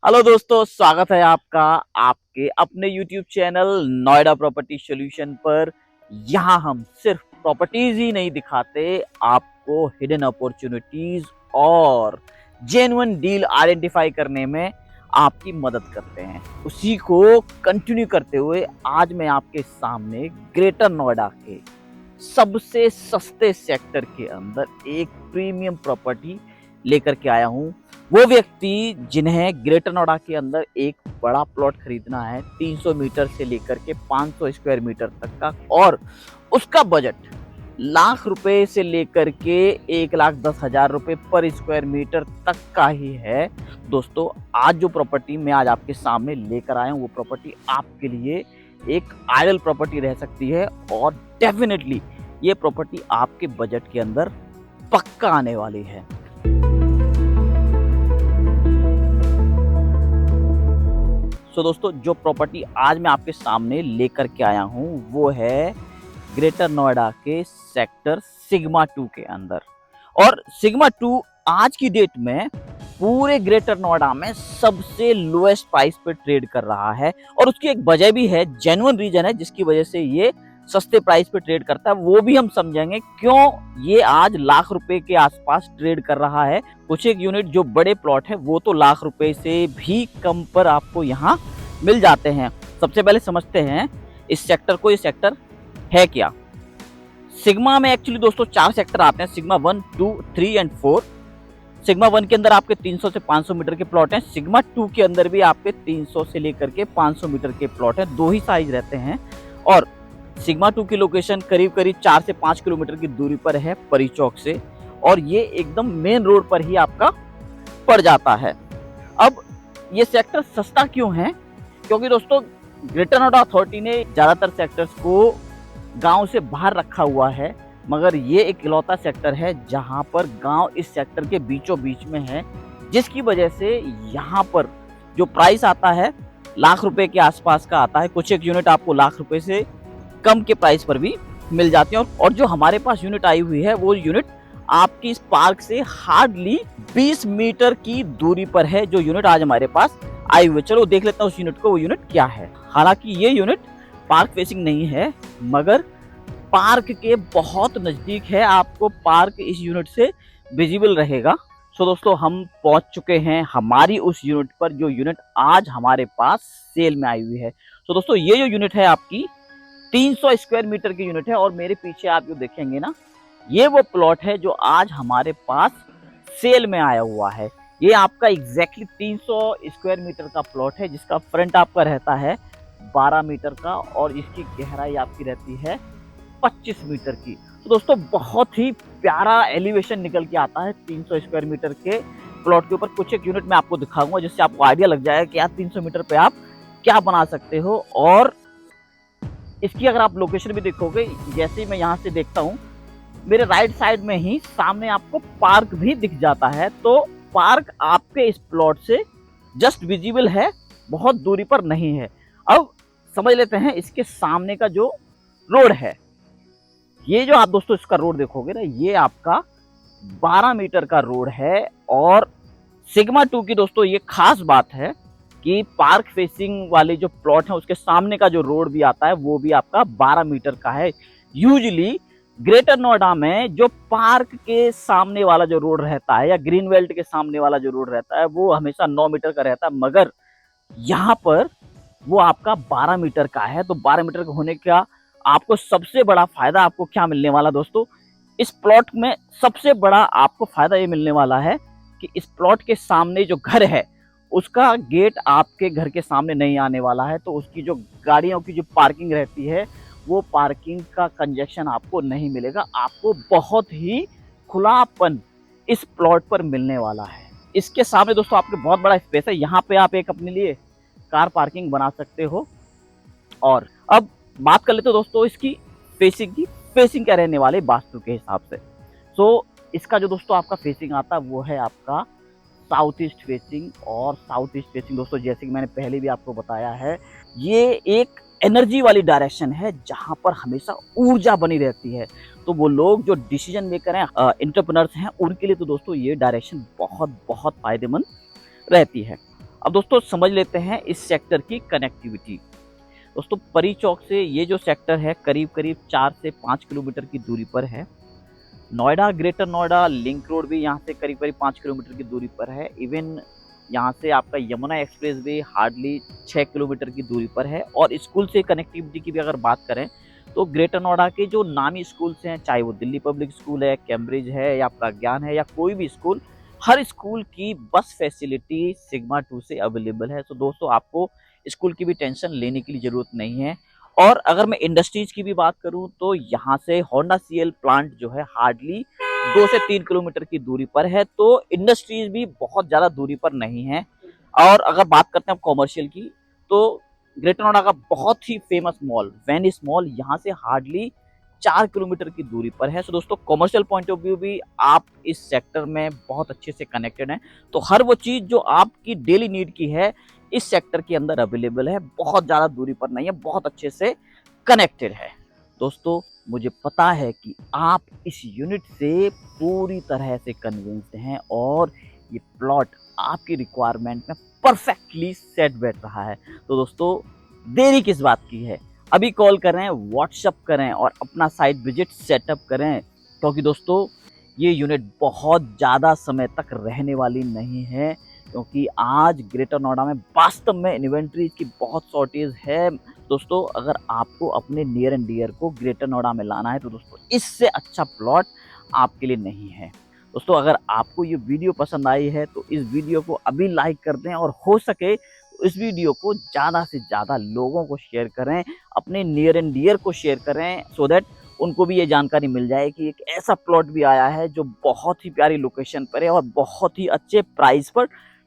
Hello दोस्तों, स्वागत है आपका आपके अपने YouTube channel Noida property solution पर। यहाँ हम सिर्फ प्रॉपर्टीज ही नहीं दिखाते, आपको हिडन अपॉर्चुनिटीज और जेन्युइन डील आइडेंटिफाई करने में आपकी मदद करते हैं। उसी को कंटिन्यू करते हुए आज मैं आपके सामने ग्रेटर नोएडा के सबसे सस्ते सेक्टर के अंदर एक प्रीमियम प्रॉपर्टी लेकर के आया हूँ। वो व्यक्ति जिन्हें ग्रेटर नोएडा के अंदर एक बड़ा प्लॉट खरीदना है 300 मीटर से लेकर के 500 स्क्वायर मीटर तक का, और उसका बजट लाख रुपए से लेकर के 1,10,000 रुपए पर स्क्वायर मीटर तक का ही है। दोस्तों, आज जो प्रॉपर्टी मैं आज आपके सामने लेकर आया हूँ वो प्रॉपर्टी आपके लिए एक आइडल प्रॉपर्टी रह सकती है, और डेफिनेटली ये प्रॉपर्टी आपके बजट के अंदर पक्का आने वाली है। दोस्तों, जो प्रॉपर्टी आज मैं आपके सामने लेकर के आया हूं वो है ग्रेटर नोएडा के सेक्टर सिग्मा 2 के अंदर। और सिग्मा 2 आज की डेट में पूरे ग्रेटर नोएडा में सबसे लोएस्ट प्राइस पे ट्रेड कर रहा है, और उसकी एक वजह भी है, जेन्युइन रीजन है जिसकी वजह से ये सस्ते प्राइस पे ट्रेड करता है। वो भी हम समझेंगे क्यों ये आज लाख रुपए के आसपास ट्रेड कर रहा है। कुछ एक यूनिट जो बड़े प्लॉट है वो तो लाख रुपए से भी कम पर आपको यहाँ मिल जाते हैं। सबसे पहले समझते हैं इस सेक्टर को। ये सेक्टर है क्या? सिग्मा में एक्चुअली दोस्तों 4 सेक्टर आते हैं, सिग्मा 1, 2, 3 एंड 4। सिग्मा 1 के अंदर आपके 300 से 500 मीटर के प्लॉट हैं। सिग्मा 2 के अंदर भी आपके 300 से लेकर के 500 मीटर के प्लॉट हैं। 2 ही साइज रहते हैं, और सिग्मा 2 की लोकेशन करीब करीब 4 से 5 किलोमीटर की दूरी पर है परी चौक से, और ये एकदम मेन रोड पर ही आपका पड़ जाता है। अब ये सेक्टर सस्ता क्यों है? क्योंकि दोस्तों ग्रेटर नोएडा अथॉरिटी ने ज्यादातर सेक्टर्स को गांव से बाहर रखा हुआ है, मगर ये एक इकलौता सेक्टर है जहां पर गांव इस सेक्टर के बीचों बीच में है, जिसकी वजह से यहाँ पर जो प्राइस आता है लाख रुपए के आसपास का आता है। कुछ एक यूनिट आपको लाख रुपए से कम के प्राइस पर भी मिल जाती है। और जो हमारे पास यूनिट आई हुई है वो यूनिट आपकी इस पार्क से हार्डली 20 मीटर की दूरी पर है। जो यूनिट आज हमारे पास आई हुई है, चलो देख लेते हैं उस यूनिट को, वो यूनिट क्या है। हालांकि ये यूनिट पार्क फेसिंग नहीं है, मगर पार्क के बहुत नजदीक है। आपको पार्क इस यूनिट से विजिबल रहेगा। दोस्तों, हम पहुंच चुके हैं हमारी उस यूनिट पर, जो यूनिट आज हमारे पास सेल में आई हुई है। दोस्तों, ये जो यूनिट है आपकी 300 स्क्वायर मीटर की यूनिट है, और मेरे पीछे आप जो देखेंगे ना, ये वो प्लॉट है जो आज हमारे पास सेल में आया हुआ है। ये आपका एग्जैक्टली 300 स्क्वायर मीटर का प्लॉट है, जिसका फ्रंट आपका रहता है 12 मीटर का, और इसकी गहराई आपकी रहती है 25 मीटर की। तो दोस्तों, बहुत ही प्यारा एलिवेशन निकल के आता है 300 स्क्वायर मीटर के प्लॉट के ऊपर। कुछ एक यूनिट में आपको दिखाऊंगा जिससे आपको आइडिया लग जाएगा कि यार 300 मीटर पे आप क्या बना सकते हो। और इसकी अगर आप लोकेशन भी देखोगे, जैसे ही मैं यहाँ से देखता हूँ, मेरे राइट साइड में ही सामने आपको पार्क भी दिख जाता है। तो पार्क आपके इस प्लॉट से जस्ट विजिबल है, बहुत दूरी पर नहीं है। अब समझ लेते हैं इसके सामने का जो रोड है। ये जो आप दोस्तों इसका रोड देखोगे ना, ये आपका 12 मीटर का रोड है। और सिग्मा 2 की दोस्तों ये खास बात है कि पार्क फेसिंग वाले जो प्लॉट है उसके सामने का जो रोड भी आता है वो भी आपका 12 मीटर का है। यूजुअली ग्रेटर नोएडा में जो पार्क के सामने वाला जो रोड रहता है, या ग्रीन बेल्ट के सामने वाला जो रोड रहता है, वो हमेशा 9 मीटर का रहता है, मगर यहाँ पर वो आपका 12 मीटर का है। तो 12 मीटर का होने का आपको सबसे बड़ा फायदा आपको क्या मिलने वाला दोस्तों, इस प्लॉट में सबसे बड़ा आपको फायदा ये मिलने वाला है कि इस प्लॉट के सामने जो घर है उसका गेट आपके घर के सामने नहीं आने वाला है। तो उसकी जो गाड़ियों की जो पार्किंग रहती है, वो पार्किंग का कंजेशन आपको नहीं मिलेगा। आपको बहुत ही खुलापन इस प्लॉट पर मिलने वाला है। इसके सामने दोस्तों आपके बहुत बड़ा स्पेस है, यहाँ पे आप एक अपने लिए कार पार्किंग बना सकते हो। और अब बात कर लेते हो दोस्तों इसकी फेसिंग की। फेसिंग क्या रहने वाले वास्तु के हिसाब से। इसका जो दोस्तों आपका फेसिंग आता है वो है आपका साउथ ईस्ट फेसिंग। और साउथ ईस्ट फेसिंग दोस्तों, जैसे कि मैंने पहले भी आपको बताया है, ये एक एनर्जी वाली डायरेक्शन है जहां पर हमेशा ऊर्जा बनी रहती है। तो वो लोग जो डिसीजन मेकर हैं, एंटरप्रेन्योर्स हैं, उनके लिए तो दोस्तों ये डायरेक्शन बहुत बहुत फायदेमंद रहती है। अब दोस्तों समझ लेते हैं इस सेक्टर की कनेक्टिविटी। दोस्तों परी चौक से ये जो सेक्टर है करीब करीब 4 से 5 किलोमीटर की दूरी पर है। Noida, greater Noida link road भी यहाँ से करीब करीब 5 किलोमीटर की दूरी पर है। इवन यहाँ से आपका Yamuna express way hardly 6 kilometre की दूरी पर है। और स्कूल से कनेक्टिविटी की भी अगर बात करें तो ग्रेटर नोएडा के जो नामी स्कूल्स हैं, चाहे वो दिल्ली पब्लिक स्कूल है, कैम्ब्रिज है या प्रज्ञान है या कोई भी स्कूल, हर स्कूल की बस फैसिलिटी सिग्मा 2 से अवेलेबल है। तो दोस्तों आपको स्कूल की भी टेंशन लेने की जरूरत नहीं है। और अगर मैं इंडस्ट्रीज की भी बात करूं तो यहाँ से होंडा सीएल प्लांट जो है हार्डली 2 से 3 किलोमीटर की दूरी पर है। तो इंडस्ट्रीज भी बहुत ज्यादा दूरी पर नहीं है। और अगर बात करते हैं कॉमर्शियल की तो ग्रेटर नोएडा का बहुत ही फेमस मॉल वेनिस मॉल यहाँ से हार्डली 4 किलोमीटर की दूरी पर है। सो दोस्तों कॉमर्शियल पॉइंट ऑफ व्यू भी आप इस सेक्टर में बहुत अच्छे से कनेक्टेड हैं। तो हर वो चीज जो आपकी डेली नीड की है इस सेक्टर के अंदर अवेलेबल है, बहुत ज्यादा दूरी पर नहीं है, बहुत अच्छे से कनेक्टेड है। दोस्तों मुझे पता है कि आप इस यूनिट से पूरी तरह से कन्विंस्ड हैं और ये प्लॉट आपकी रिक्वायरमेंट में परफेक्टली सेट बैठ रहा है। तो दोस्तों देरी किस बात की है, अभी कॉल करें, व्हाट्सएप करें और अपना साइट विजिट सेटअप करें, क्योंकि दोस्तों ये यूनिट बहुत ज़्यादा समय तक रहने वाली नहीं है। क्योंकि आज ग्रेटर नोएडा में वास्तव में इन्वेंट्री की बहुत शॉर्टेज है। दोस्तों अगर आपको अपने नियर एंड डियर को ग्रेटर नोएडा में लाना है तो दोस्तों इससे अच्छा प्लॉट आपके लिए नहीं है। दोस्तों अगर आपको ये वीडियो पसंद आई है तो इस वीडियो को अभी लाइक कर दें और हो सके तो इस वीडियो को ज़्यादा से ज़्यादा लोगों को शेयर करें, अपने नियर एंड डियर को शेयर करें, सो दैट उनको भी ये जानकारी मिल जाए कि एक ऐसा प्लॉट भी आया है जो बहुत ही प्यारी लोकेशन पर है और बहुत ही अच्छे प्राइस पर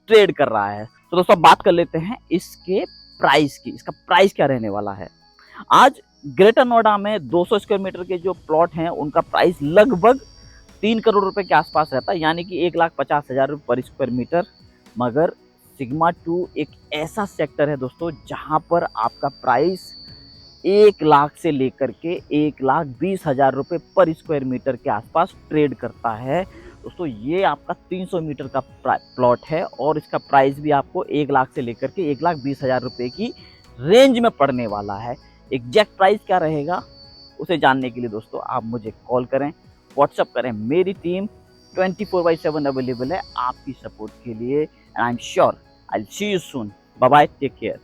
ट्रेड कर रहा है। तो दोस्तों बात कर लेते हैं इसके प्राइस की, इसका प्राइस क्या रहने वाला है। आज ग्रेटर नोएडा में 200 स्क्वायर मीटर के जो प्लॉट हैं उनका प्राइस लगभग 3 करोड़ रुपए के आसपास रहता है, यानी कि 1,50,000 रुपये पर स्क्वायर मीटर। मगर सिग्मा 2 एक ऐसा सेक्टर है दोस्तों जहां पर आपका प्राइस 1 लाख से लेकर के 1,20,000 रुपये पर स्क्वायर मीटर के आसपास ट्रेड करता है। दोस्तों ये आपका 300 मीटर का प्लॉट है और इसका प्राइस भी आपको 1 लाख से लेकर के 1,20,000 रुपये की रेंज में पड़ने वाला है। एग्जैक्ट प्राइस क्या रहेगा उसे जानने के लिए दोस्तों आप मुझे कॉल करें, व्हाट्सअप करें। मेरी टीम 24/7 अवेलेबल है आपकी सपोर्ट के लिए। And I am sure I will see you soon. Bye bye, take care.